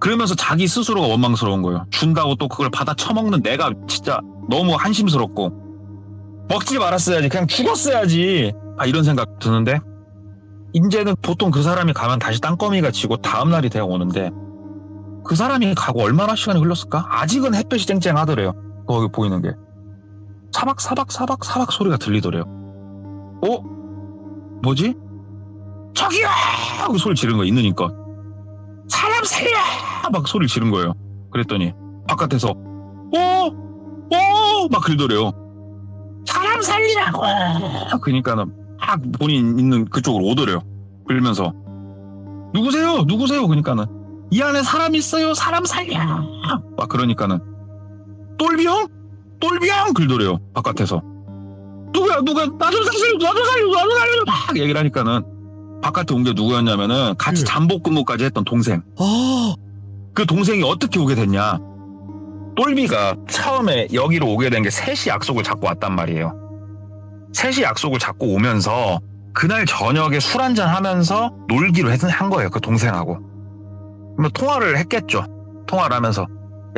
그러면서 자기 스스로가 원망스러운 거예요. 준다고 또 그걸 받아 처먹는 내가 진짜 너무 한심스럽고 먹지 말았어야지. 그냥 죽었어야지. 이런 생각 드는데 이제는 보통 그 사람이 가면 다시 땅거미가 지고 다음날이 되어 오는데 그 사람이 가고 얼마나 시간이 흘렀을까? 아직은 햇볕이 쨍쨍하더래요. 거기 보이는 게 사박 소리가 들리더래요. 뭐지? 저기요! 하고 소리 지르는 거 있으니까 사람 살려! 막 소리를 지른 거예요. 그랬더니 바깥에서 막 그러더래요. 사람 살리라고! 그러니까는 막 본인 있는 그쪽으로 오더래요. 그러면서 누구세요? 그러니까는 이 안에 사람 있어요. 사람 살려! 막 그러니까는 똘비 형? 그러더래요. 바깥에서 누구야? 나 좀 살려! 막 얘기를 하니까는 바깥에 온 게 누구였냐면은 같이 잠복 근무까지 했던 동생. 그 동생이 어떻게 오게 됐냐? 똘비가 처음에 여기로 오게 된 게 3시 약속을 잡고 왔단 말이에요. 3시 약속을 잡고 오면서 그날 저녁에 술 한잔 하면서 놀기로 한 거예요. 그 동생하고. 그러면 통화를 했겠죠. 통화를 하면서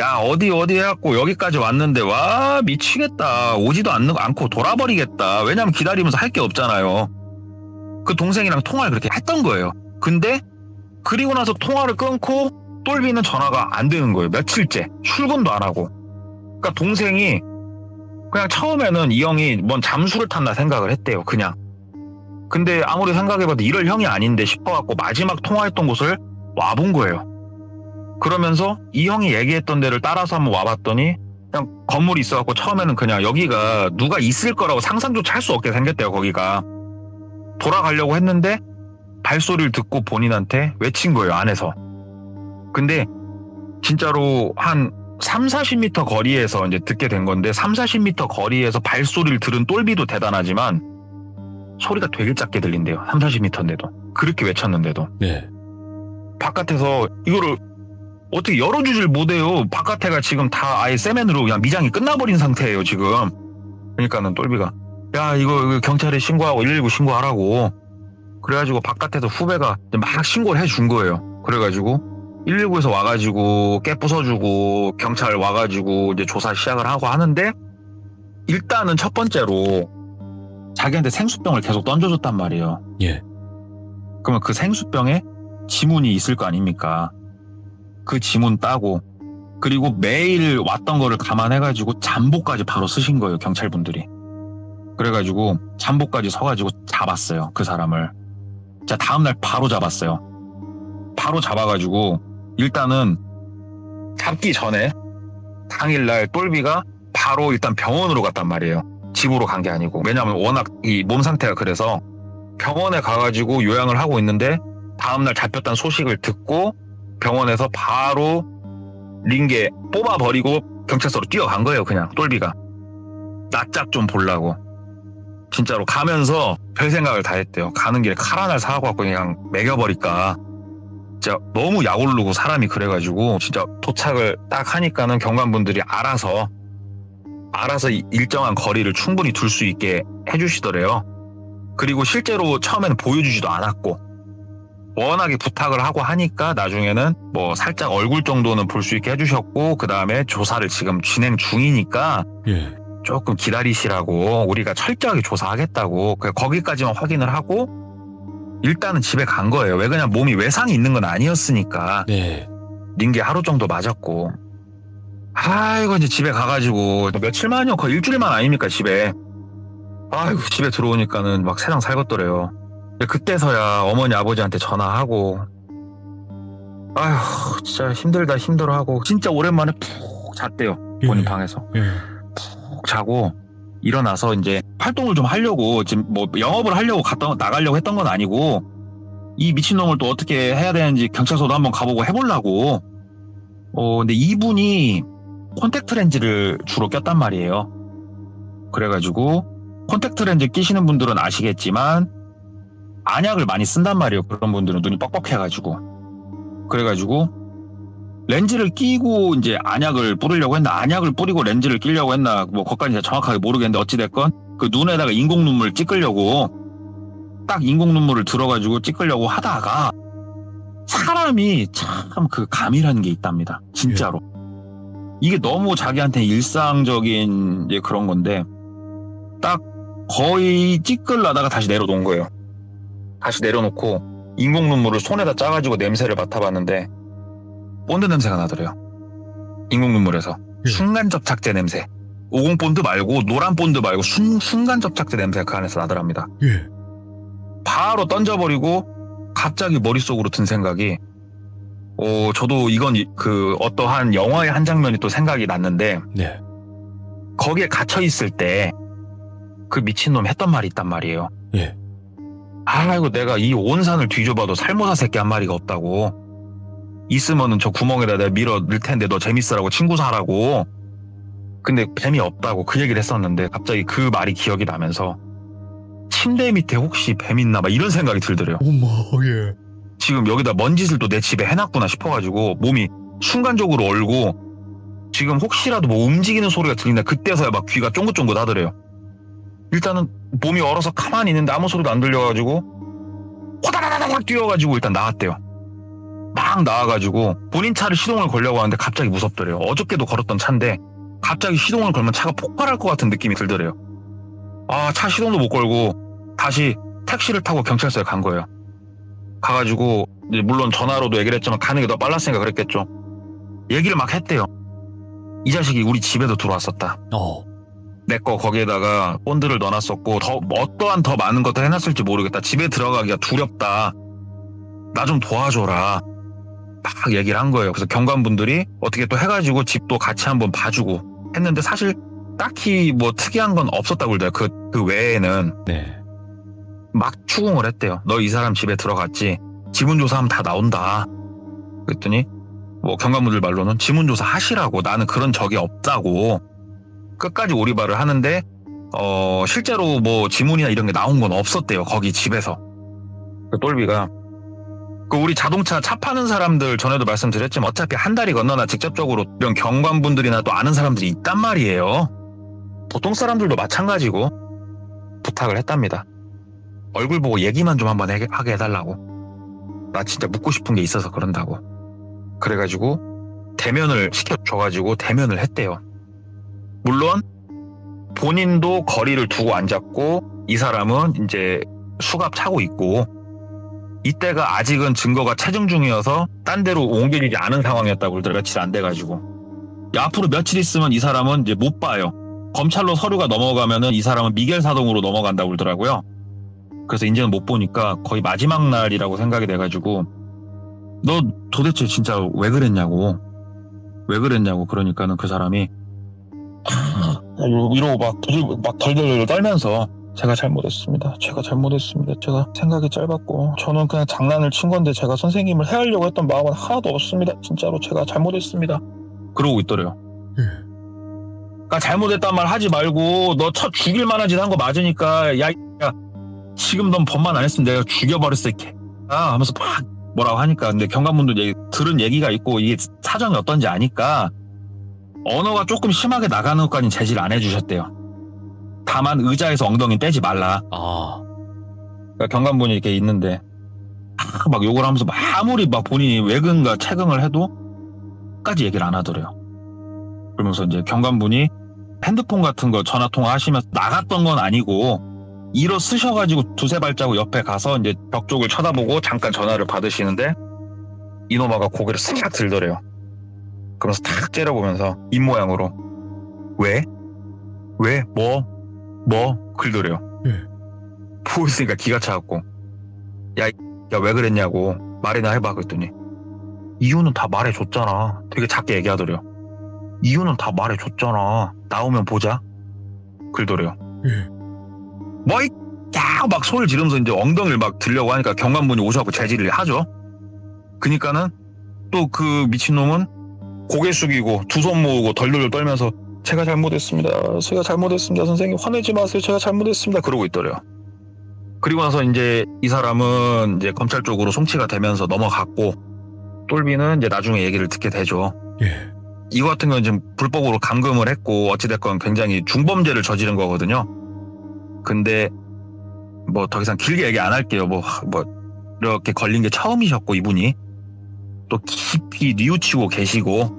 야 어디 해갖고 여기까지 왔는데 와 미치겠다. 오지도 않고 돌아버리겠다. 왜냐면 기다리면서 할 게 없잖아요. 그 동생이랑 통화를 그렇게 했던 거예요. 근데 그리고 나서 통화를 끊고 똘비는 전화가 안 되는 거예요. 며칠째 출근도 안 하고 그러니까 동생이 그냥 처음에는 이 형이 뭔 잠수를 탔나 생각을 했대요. 그냥. 근데 아무리 생각해봐도 이럴 형이 아닌데 싶어갖고 마지막 통화했던 곳을 와본 거예요. 그러면서 이 형이 얘기했던 데를 따라서 한번 와봤더니 그냥 건물이 있어갖고 처음에는 그냥 여기가 누가 있을 거라고 상상조차 할 수 없게 생겼대요. 거기가. 돌아가려고 했는데 발소리를 듣고 본인한테 외친 거예요. 안에서. 근데 진짜로 한 30-40m 거리에서 이제 듣게 된 건데 30-40m 거리에서 발소리를 들은 똘비도 대단하지만 소리가 되게 작게 들린대요. 30-40m인데도. 그렇게 외쳤는데도. 네. 바깥에서 이거를 어떻게 열어주질 못해요. 바깥에가 지금 다 아예 세면으로 그냥 미장이 끝나버린 상태예요. 지금. 그러니까는 똘비가 야 이거 경찰에 신고하고 119 신고하라고. 그래가지고 바깥에서 후배가 막 신고를 해준 거예요. 그래가지고 119에서 와가지고 깨 부숴주고 경찰 와가지고 이제 조사 시작을 하고 하는데 일단은 첫 번째로 자기한테 생수병을 계속 던져줬단 말이에요. 예. 그러면 그 생수병에 지문이 있을 거 아닙니까? 그 지문 따고 그리고 매일 왔던 거를 감안해가지고 잠복까지 바로 쓰신 거예요. 경찰분들이. 그래가지고 잠복까지 서가지고 잡았어요. 그 사람을. 자 다음날 바로 잡았어요. 바로 잡아가지고 일단은 잡기 전에 당일날 똘비가 바로 일단 병원으로 갔단 말이에요. 집으로 간 게 아니고. 왜냐하면 워낙 이 몸 상태가 그래서 병원에 가가지고 요양을 하고 있는데 다음날 잡혔다는 소식을 듣고 병원에서 바로 링게 뽑아버리고 경찰서로 뛰어간 거예요. 그냥 똘비가. 낯짝 좀 보려고. 진짜로 가면서 별 생각을 다 했대요. 가는 길에 칼 하나를 사갖고 그냥 먹여버릴까. 진짜 너무 약오르고 사람이 그래가지고 진짜 도착을 딱 하니까는 경관분들이 알아서 일정한 거리를 충분히 둘 수 있게 해주시더래요. 그리고 실제로 처음에는 보여주지도 않았고 워낙에 부탁을 하고 하니까 나중에는 뭐 살짝 얼굴 정도는 볼 수 있게 해주셨고 그 다음에 조사를 지금 진행 중이니까 예. 조금 기다리시라고 우리가 철저하게 조사하겠다고 거기까지만 확인을 하고 일단은 집에 간 거예요. 왜 그냥 몸이 외상이 있는 건 아니었으니까. 네. 링게 하루 정도 맞았고 아이고 이제 집에 가가지고 며칠만요. 거의 일주일만 아닙니까 집에. 아이고 집에 들어오니까는 막 세상 살겄더래요. 그때서야 어머니 아버지한테 전화하고 아휴 진짜 힘들다 힘들어하고 진짜 오랜만에 푹 잤대요. 본인 방에서. 예. 푹 자고 일어나서 이제 활동을 좀 하려고 지금 뭐 영업을 하려고 나가려고 했던 건 아니고 이 미친놈을 또 어떻게 해야 되는지 경찰서도 한번 가보고 해보려고. 근데 이분이 콘택트 렌즈를 주로 꼈단 말이에요. 그래가지고 콘택트 렌즈 끼시는 분들은 아시겠지만 안약을 많이 쓴단 말이에요. 그런 분들은 눈이 뻑뻑해가지고. 그래가지고 렌즈를 끼고 이제 안약을 뿌리려고 했나 안약을 뿌리고 렌즈를 끼려고 했나 뭐 그것까지 정확하게 모르겠는데 어찌됐건 그 눈에다가 인공 눈물 찍으려고 딱 인공 눈물을 들어가지고 찍으려고 하다가 사람이 참 그 감이라는 게 있답니다. 진짜로. 이게 너무 자기한테 일상적인 이제 그런 건데 딱 거의 찍으려다가 다시 내려놓은 거예요. 다시 내려놓고 인공 눈물을 손에다 짜가지고 냄새를 맡아봤는데 본드 냄새가 나더래요. 인공 눈물에서. 순간 접착제 냄새. 50 본드 말고 노란 본드 말고 순간 접착제 냄새가 그 안에서 나더랍니다. 예. 바로 던져버리고 갑자기 머릿속으로 든 생각이 저도 이건 그 어떠한 영화의 한 장면이 또 생각이 났는데 네. 거기에 갇혀있을 때 그 미친놈 했던 말이 있단 말이에요. 예. 아이고 내가 이 온 산을 뒤져봐도 살모사 새끼 한 마리가 없다고. 있으면은 저 구멍에다 내가 밀어 넣을 텐데 너 재밌으라고 친구 사라고. 근데 재미없다고 그 얘기를 했었는데 갑자기 그 말이 기억이 나면서 침대 밑에 혹시 뱀 있나 봐 이런 생각이 들더래요. 어머, 예. 지금 여기다 먼지를 또 내 집에 해놨구나 싶어가지고 몸이 순간적으로 얼고 지금 혹시라도 뭐 움직이는 소리가 들린다 그때서야 막 귀가 쫑긋쫑긋 하더래요. 일단은 몸이 얼어서 가만히 있는데 아무 소리도 안 들려가지고 호다다다닥 뛰어가지고 일단 나왔대요. 막 나와가지고 본인 차를 시동을 걸려고 하는데 갑자기 무섭더래요. 어저께도 걸었던 차인데 갑자기 시동을 걸면 차가 폭발할 것 같은 느낌이 들더래요. 차 시동도 못 걸고 다시 택시를 타고 경찰서에 간 거예요. 가가지고 물론 전화로도 얘기를 했지만 가는 게 더 빨랐으니까 그랬겠죠. 얘기를 막 했대요. 이 자식이 우리 집에도 들어왔었다. 내 거 거기에다가 본드를 넣어놨었고 어떠한 더 많은 것들 해놨을지 모르겠다. 집에 들어가기가 두렵다. 나 좀 도와줘라. 막 얘기를 한 거예요. 그래서 경관분들이 어떻게 또 해가지고 집도 같이 한번 봐주고 했는데 사실 딱히 뭐 특이한 건 없었다고 그러더라고요. 그 외에는. 네. 막 추궁을 했대요. 너 이 사람 집에 들어갔지? 지문조사하면 다 나온다. 그랬더니 뭐 경관분들 말로는 지문조사 하시라고. 나는 그런 적이 없다고. 끝까지 오리발을 하는데 실제로 뭐 지문이나 이런 게 나온 건 없었대요. 거기 집에서. 그 똘비가 우리 자동차 차 파는 사람들 전에도 말씀드렸지만 어차피 한 다리 건너나 직접적으로 이런 경관분들이나 또 아는 사람들이 있단 말이에요. 보통 사람들도 마찬가지고 부탁을 했답니다. 얼굴 보고 얘기만 좀 한번 하게 해달라고. 나 진짜 묻고 싶은 게 있어서 그런다고. 그래가지고 대면을 시켜줘가지고 대면을 했대요. 물론 본인도 거리를 두고 앉았고 이 사람은 이제 수갑 차고 있고 이때가 아직은 증거가 체증 중이어서 딴 데로 옮겨지지 않은 상황이었다고 그러더라고요. 며칠 안 돼가지고. 앞으로 며칠 있으면 이 사람은 이제 못 봐요. 검찰로 서류가 넘어가면은 이 사람은 미겔 사동으로 넘어간다고 그러더라고요. 그래서 이제는 못 보니까 거의 마지막 날이라고 생각이 돼가지고 너 도대체 진짜 왜 그랬냐고. 왜 그랬냐고. 그러니까는 그 사람이 이러고 막 덜덜 떨면서 제가 잘못했습니다. 제가 생각이 짧았고 저는 그냥 장난을 친 건데 제가 선생님을 해하려고 했던 마음은 하나도 없습니다. 진짜로 제가 잘못했습니다. 그러고 있더래요. 그러니까 잘못했단 말 하지 말고 너 첫 죽일 만한 짓 한 거 맞으니까 야 지금 넌 법만 안 했으면 내가 죽여버렸어 이렇게 하면서 막 뭐라고 하니까 근데 경관분들 들은 얘기가 있고 이게 사정이 어떤지 아니까 언어가 조금 심하게 나가는 것까지는 제지를 안 해주셨대요. 다만 의자에서 엉덩이 떼지 말라. 그러니까 경관분이 이렇게 있는데 막 욕을 하면서 아무리 막 본인이 외근과 채근을 해도 끝까지 얘기를 안 하더래요. 그러면서 이제 경관분이 핸드폰 같은 거 전화 통화하시면서 나갔던 건 아니고 일어 쓰셔가지고 두세 발자국 옆에 가서 이제 벽 쪽을 쳐다보고 잠깐 전화를 받으시는데 이노마가 고개를 싹 들더래요. 그러면서 탁 째려보면서 입모양으로 왜? 뭐? 그러더래요. 보고 있으니까 기가 차갖고 야 왜 그랬냐고 말이나 해봐. 그랬더니 이유는 다 말해줬잖아. 되게 작게 얘기하더래요. 이유는 다 말해줬잖아. 나오면 보자. 그러더래요. 막 소리를 지르면서 이제 엉덩이를 막 들려고 하니까 경관분이 오셔갖고 제지를 하죠. 그니까는 또 그 미친놈은 고개 숙이고 두 손 모으고 덜덜 떨면서 제가 잘못했습니다. 선생님 화내지 마세요. 제가 잘못했습니다. 그러고 있더래요. 그리고 나서 이제 이 사람은 이제 검찰 쪽으로 송치가 되면서 넘어갔고 똘비는 이제 나중에 얘기를 듣게 되죠. 이거 같은 경우는 지금 불법으로 감금을 했고 어찌됐건 굉장히 중범죄를 저지른 거거든요. 근데 뭐 더 이상 길게 얘기 안 할게요. 뭐 이렇게 걸린 게 처음이셨고 이분이 또 깊이 뉘우치고 계시고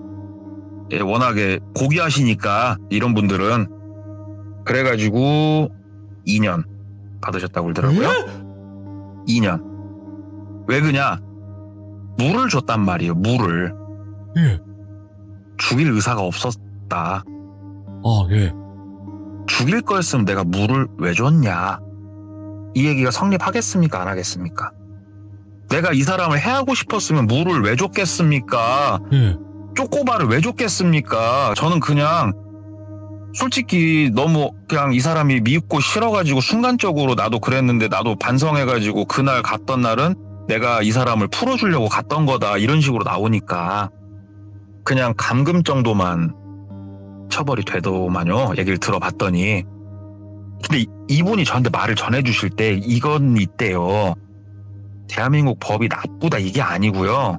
워낙에 고귀하시니까 이런 분들은 그래가지고 2년 받으셨다고 그러더라고요. 2년. 왜 그냐? 물을 줬단 말이에요. 물을. 죽일 의사가 없었다. 죽일 거였으면 내가 물을 왜 줬냐? 이 얘기가 성립하겠습니까? 안 하겠습니까? 내가 이 사람을 해하고 싶었으면 물을 왜 줬겠습니까? 쪼꼬바를 왜 줬겠습니까? 저는 그냥 솔직히 너무 그냥 이 사람이 미흡고 싫어가지고 순간적으로 나도 그랬는데 나도 반성해가지고 그날 갔던 날은 내가 이 사람을 풀어주려고 갔던 거다 이런 식으로 나오니까 그냥 감금 정도만 처벌이 되더만요. 얘기를 들어봤더니. 근데 이분이 저한테 말을 전해주실 때 이건 있대요. 대한민국 법이 나쁘다 이게 아니고요.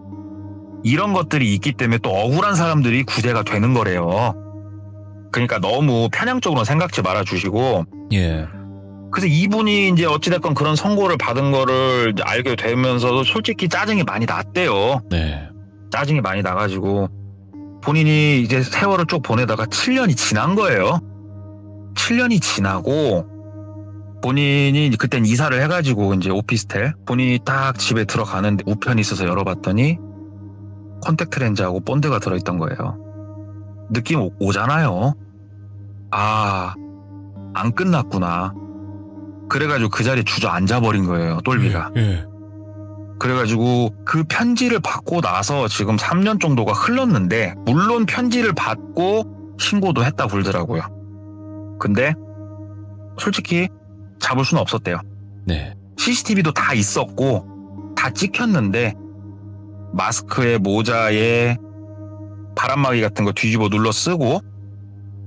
이런 것들이 있기 때문에 또 억울한 사람들이 구제가 되는 거래요. 그러니까 너무 편향적으로 생각지 말아주시고. 그래서 이분이 이제 어찌됐건 그런 선고를 받은 거를 알게 되면서도 솔직히 짜증이 많이 났대요. 짜증이 많이 나가지고 본인이 이제 세월을 쭉 보내다가 7년이 지난 거예요. 7년이 지나고 본인이 그땐 이사를 해가지고 이제 오피스텔 본인이 딱 집에 들어가는데 우편이 있어서 열어봤더니 컨택트 렌즈하고 본드가 들어있던 거예요. 느낌 오잖아요. 아, 안 끝났구나. 그래가지고 그 자리에 주저앉아버린 거예요, 똘비가. 예. 그래가지고 그 편지를 받고 나서 지금 3년 정도가 흘렀는데, 물론 편지를 받고 신고도 했다 불더라고요. 근데 솔직히 잡을 수는 없었대요. 네. CCTV도 다 있었고 다 찍혔는데, 마스크에 모자에 바람막이 같은 거 뒤집어 눌러 쓰고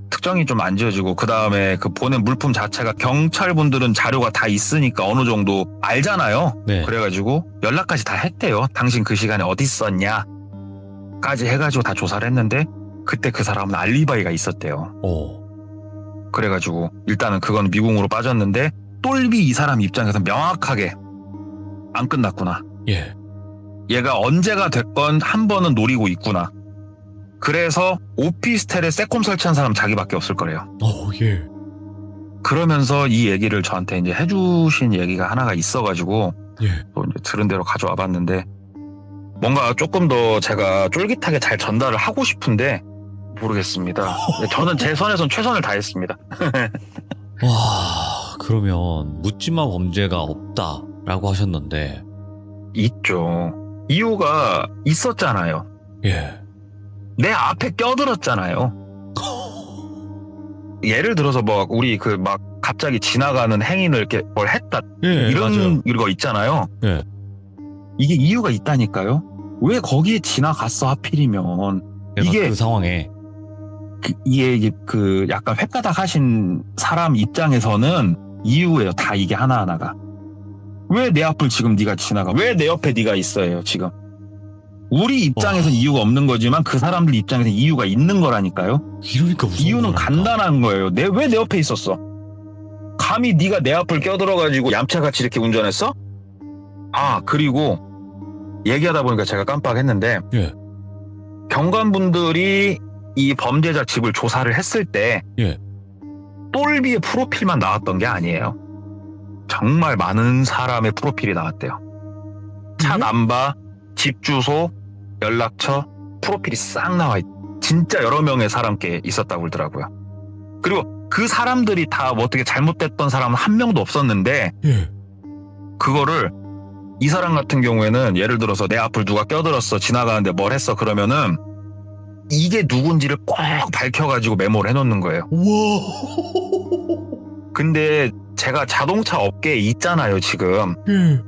특정이 좀 안 지어지고, 그 다음에 그 보낸 물품 자체가 경찰분들은 자료가 다 있으니까 어느 정도 알잖아요. 네. 그래가지고 연락까지 다 했대요. 당신 그 시간에 어디 있었냐 까지 해가지고 다 조사를 했는데, 그때 그 사람은 알리바이가 있었대요. 오. 그래가지고 일단은 그건 미궁으로 빠졌는데, 똘비 이 사람 입장에서 명확하게 안 끝났구나. 예. 얘가 언제가 됐건 한 번은 노리고 있구나. 그래서 오피스텔에 세콤 설치한 사람 자기밖에 없을 거래요. 예. 그러면서 이 얘기를 저한테 이제 해주신 얘기가 하나가 있어가지고 예. 또 이제 들은 대로 가져와 봤는데, 뭔가 조금 더 제가 쫄깃하게 잘 전달을 하고 싶은데 모르겠습니다. 저는 제 선에선 최선을 다했습니다. 와, 그러면 묻지마 범죄가 없다라고 하셨는데. 있죠. 이유가 있었잖아요. 예. 내 앞에 껴들었잖아요. 예를 들어서 뭐 우리 그 막 갑자기 지나가는 행인을 이렇게 뭘 했다 예, 맞아요. 이런 거 있잖아요. 예. 이게 이유가 있다니까요. 왜 거기에 지나갔어 하필이면. 이게 그 상황에. 이게 그 약간 횟가닥 하신 사람 입장에서는 이유예요. 다 이게 하나하나가. 왜 내 앞을 지금 네가 지나가? 왜 내 옆에 네가 있어요 지금? 우리 입장에서는 이유가 없는 거지만 그 사람들 입장에서는 이유가 있는 거라니까요. 이러니까 무서운 이유는 거라니까. 간단한 거예요. 왜 내 옆에 있었어? 감히 네가 내 앞을 껴들어가지고 얌체같이 이렇게 운전했어? 아, 그리고 얘기하다 보니까 제가 깜빡했는데, 예. 경관분들이 이 범죄자 집을 조사를 했을 때 예. 똘비의 프로필만 나왔던 게 아니에요. 정말 많은 사람의 프로필이 나왔대요. 차 남바, 집 주소, 연락처, 프로필이 싹 나와 진짜 여러 명의 사람께 있었다고 그러더라고요. 그리고 그 사람들이 다 뭐 어떻게 잘못됐던 사람은 한 명도 없었는데, 예. 그거를 이 사람 같은 경우에는 예를 들어서 내 앞을 누가 껴들었어, 지나가는데 뭘 했어 그러면은 이게 누군지를 꼭 밝혀가지고 메모를 해놓는 거예요. 우와. 근데 제가 자동차 업계에 있잖아요 지금. 예.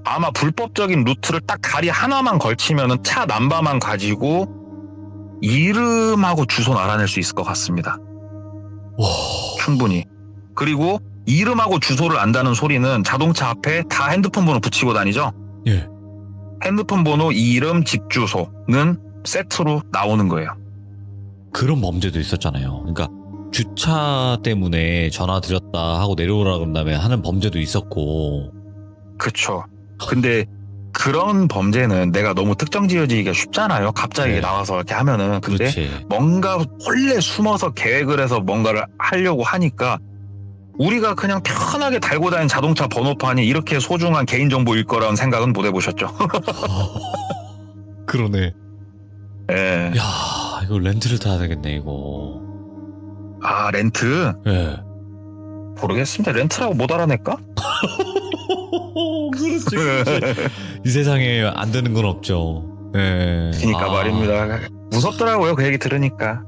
아마 불법적인 루트를 딱 다리 하나만 걸치면은 차 남바만 가지고 이름하고 주소는 알아낼 수 있을 것 같습니다. 와. 충분히. 그리고 이름하고 주소를 안다는 소리는 자동차 앞에 다 핸드폰 번호 붙이고 다니죠? 예. 핸드폰 번호, 이름, 집 주소는 세트로 나오는 거예요. 그런 범죄도 있었잖아요. 그러니까 주차 때문에 전화 드렸다 하고 내려오라 그런 다음에 하는 범죄도 있었고. 그쵸. 근데 그런 범죄는 내가 너무 특정 지어지기가 쉽잖아요. 갑자기 네. 나와서 이렇게 하면은. 근데 그렇지. 뭔가 원래 숨어서 계획을 해서 뭔가를 하려고 하니까 우리가 그냥 편하게 달고 다니는 자동차 번호판이 이렇게 소중한 개인정보일 거라는 생각은 못 해보셨죠? 그러네. 예. 야, 이거 렌트를 타야 되겠네, 이거. 아, 렌트? 예. 모르겠습니다. 렌트라고 못 알아낼까? 그렇지. 이 세상에 안 되는 건 없죠. 예. 그러니까 말입니다. 무섭더라고요. 그 얘기 들으니까.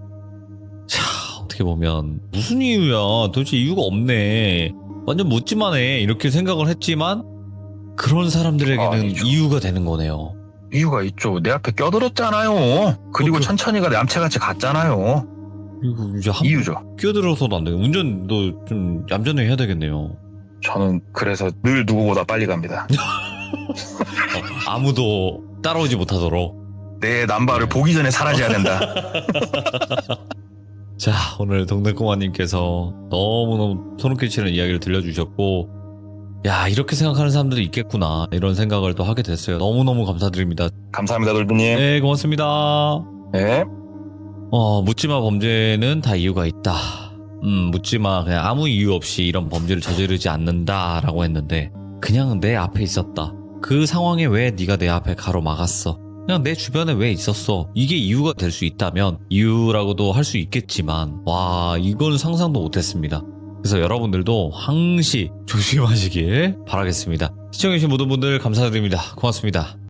자, 어떻게 보면 무슨 이유야? 도대체 이유가 없네. 완전 묻지만 해. 이렇게 생각을 했지만 그런 사람들에게는 아니죠. 이유가 되는 거네요. 이유가 있죠. 내 앞에 껴들었잖아요. 그리고 그- 천천히가 얌체같이 갔잖아요. 그리고 이제 한 이유죠. 끼어들어서도 안 되고 운전도 좀 얌전히 해야 되겠네요. 저는 그래서 늘 누구보다 빨리 갑니다. 아무도 따라오지 못하도록. 내 남바를 보기 전에 사라져야 된다. 자, 오늘 동네꼬마님께서 너무너무 소름 끼치는 이야기를 들려주셨고, 야, 이렇게 생각하는 사람들이 있겠구나, 이런 생각을 또 하게 됐어요. 너무너무 감사드립니다. 감사합니다, 돌비님. 네, 고맙습니다. 네. 묻지마 범죄는 다 이유가 있다. 묻지마 그냥 아무 이유 없이 이런 범죄를 저지르지 않는다라고 했는데, 그냥 내 앞에 있었다. 그 상황에 왜 네가 내 앞에 가로막았어? 그냥 내 주변에 왜 있었어? 이게 이유가 될 수 있다면 이유라고도 할 수 있겠지만 와 이건 상상도 못했습니다. 그래서 여러분들도 항시 조심하시길 바라겠습니다. 시청해주신 모든 분들 감사드립니다. 고맙습니다.